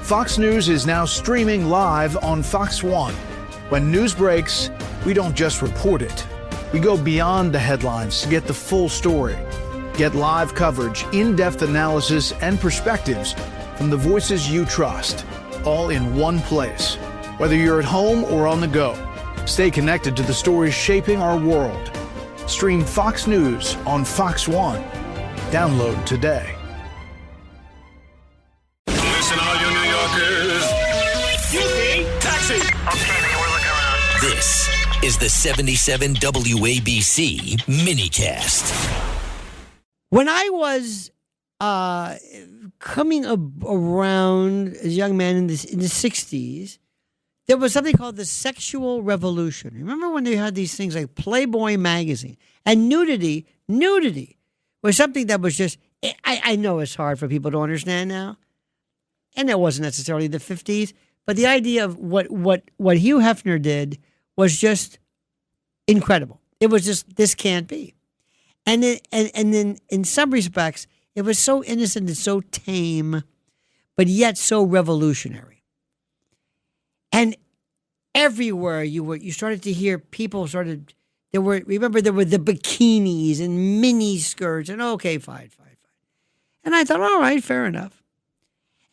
Fox News is now streaming live on Fox One. When news breaks, we don't just report it. We go beyond the headlines to get the full story. Get live coverage, in-depth analysis, and perspectives from the voices you trust, all in one place. Whether you're at home or on the go, stay connected to the stories shaping our world. Stream Fox News on Fox One. Download today. Listen, all you New Yorkers. Taxi. Okay, we're looking around. This is the 77 WABC minicast. When I was coming around as a young man in the 60s, there was something called the sexual revolution. Remember when they had these things like Playboy magazine? And nudity was something that was just, I know it's hard for people to understand now. And it wasn't necessarily the 50s. But the idea of what Hugh Hefner did was just incredible. It was just, this can't be. And then in some respects, it was so innocent and so tame, but yet so revolutionary. And everywhere you started to hear people there were the bikinis and mini skirts and okay, fine. And I thought, all right, fair enough.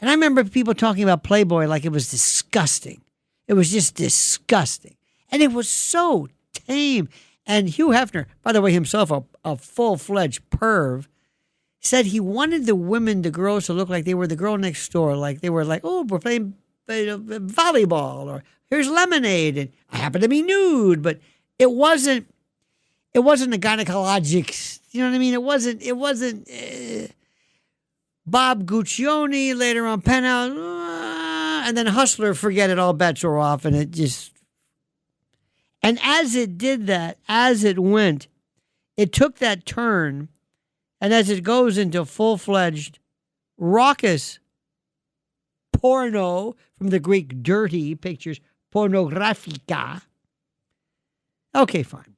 And I remember people talking about Playboy like it was disgusting. It was just disgusting. And it was so tame. And Hugh Hefner, by the way, himself a full-fledged perv, said he wanted the girls to look like they were the girl next door. Like they were like, oh, we're playing volleyball, or here's lemonade, and I happen to be nude. But it wasn't a gynecologic, you know what I mean? It wasn't Bob Guccione later on Penthouse, and then Hustler, forget it, all bets are off, and it just... And as it did that, as it went, it took that turn, and as it goes into full-fledged, raucous porno, from the Greek dirty pictures, pornografika. Okay, fine.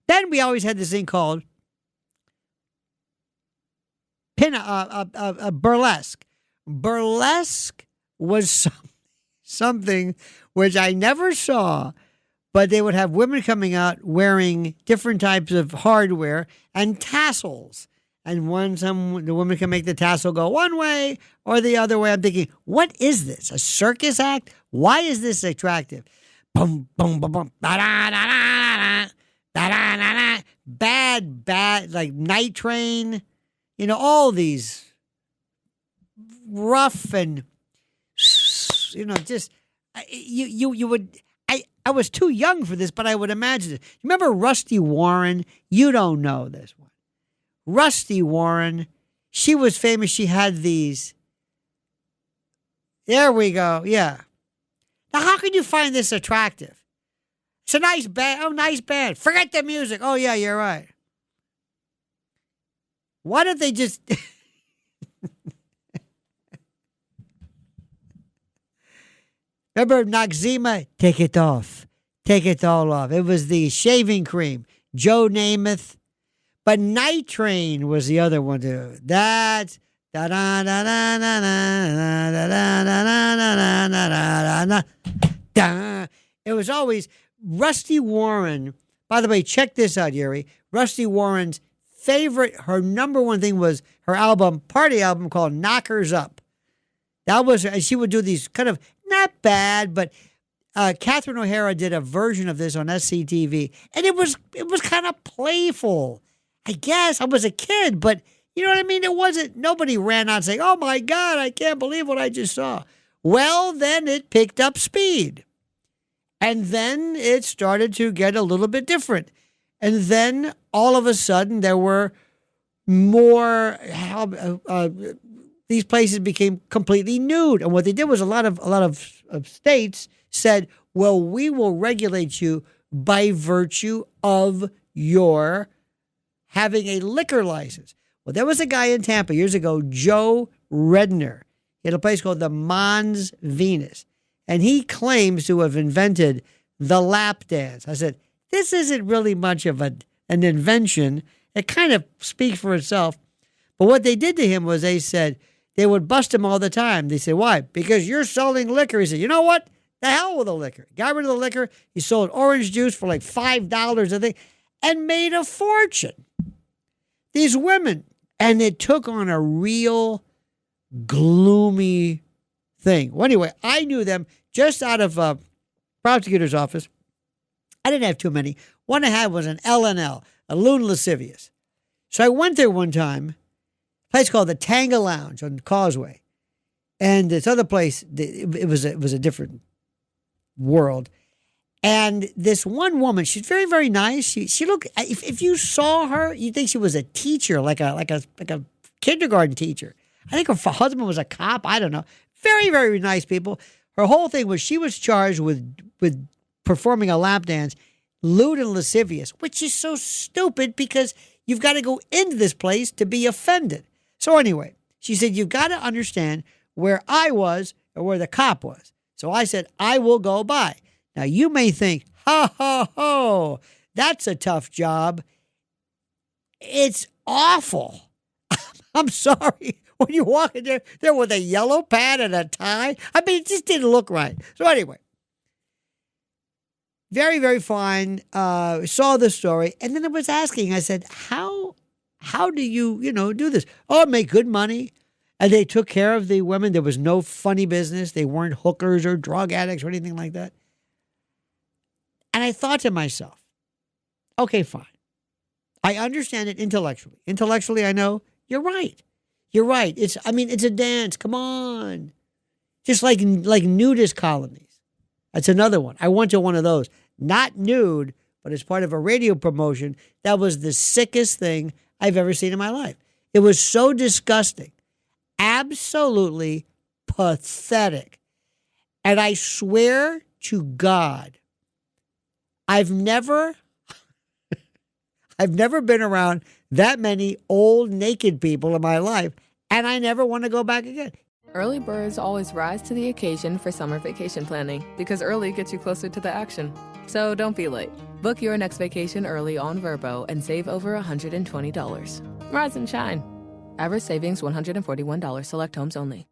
Then we always had this thing called burlesque. Burlesque was something which I never saw. But they would have women coming out wearing different types of hardware and tassels. And the woman can make the tassel go one way or the other way. I'm thinking, what is this? A circus act? Why is this attractive? Boom, boom, boom, boom. Da-da-da-da-da. Da-da-da-da. Bad, like Night Train. You know, all these rough and, you know, just, you would... I was too young for this, but I would imagine it. Remember Rusty Warren? You don't know this one. Rusty Warren, she was famous. She had these. There we go. Yeah. Now, how can you find this attractive? It's a nice band. Oh, nice band. Forget the music. Oh, yeah, you're right. Why don't they just... Remember Noxzema? Take it off. Take it all off. It was the shaving cream. Joe Namath. But Night Train was the other one too. That's da da da da da da da da da da. It was always Rusty Warren. By the way, check this out, Yuri. Rusty Warren's favorite, her number one thing was her party album called Knockers Up. That was, and she would do these kind of, not bad, but Catherine O'Hara did a version of this on SCTV, and it was kind of playful. I guess I was a kid, but you know what I mean? It wasn't, nobody ran out saying, oh my God, I can't believe what I just saw. Well, then it picked up speed. And then it started to get a little bit different. And then all of a sudden there were more, these places became completely nude. And what they did was a lot of states said, well, we will regulate you by virtue of your having a liquor license. Well, there was a guy in Tampa years ago, Joe Redner. He had a place called the Mons Venus. And he claims to have invented the lap dance. I said, this isn't really much of an invention. It kind of speaks for itself. But what they did to him was they said, they would bust him all the time. They said, why? Because you're selling liquor. He said, you know what? The hell with the liquor. Got rid of the liquor. He sold orange juice for like $5, I think, and made a fortune. These women, and it took on a real gloomy thing. Well, anyway, I knew them just out of prosecutor's office. I didn't have too many. One I had was an LNL, a loon lascivious. So I went there one time, a place called the Tanga Lounge on Causeway. And this other place, it was a different world. And this one woman, she's very, very nice. She looked, if you saw her, you'd think she was a teacher, like a kindergarten teacher. I think her husband was a cop. I don't know. Very, very nice people. Her whole thing was she was charged with performing a lap dance, lewd and lascivious, which is so stupid because you've got to go into this place to be offended. So anyway, she said, you've got to understand where I was or where the cop was. So I said, I will go by. Now, you may think, ho, ho, ho, that's a tough job. It's awful. I'm sorry. When you walk in there with a yellow pad and a tie, I mean, it just didn't look right. So anyway, very, very fine. Saw the story. And then I was asking, I said, how do you do this? Oh, make good money. And they took care of the women. There was no funny business. They weren't hookers or drug addicts or anything like that. And I thought to myself, okay, fine. I understand it intellectually. Intellectually, I know you're right. You're right. It's a dance. Come on. Just like nudist colonies. That's another one. I went to one of those. Not nude, but as part of a radio promotion. That was the sickest thing I've ever seen in my life. It was so disgusting. Absolutely pathetic. And I swear to God, I've never been around that many old naked people in my life, and I never want to go back again. Early birds always rise to the occasion for summer vacation planning because early gets you closer to the action. So don't be late. Book your next vacation early on Vrbo and save over $120. Rise and shine. Average savings $141. Select homes only.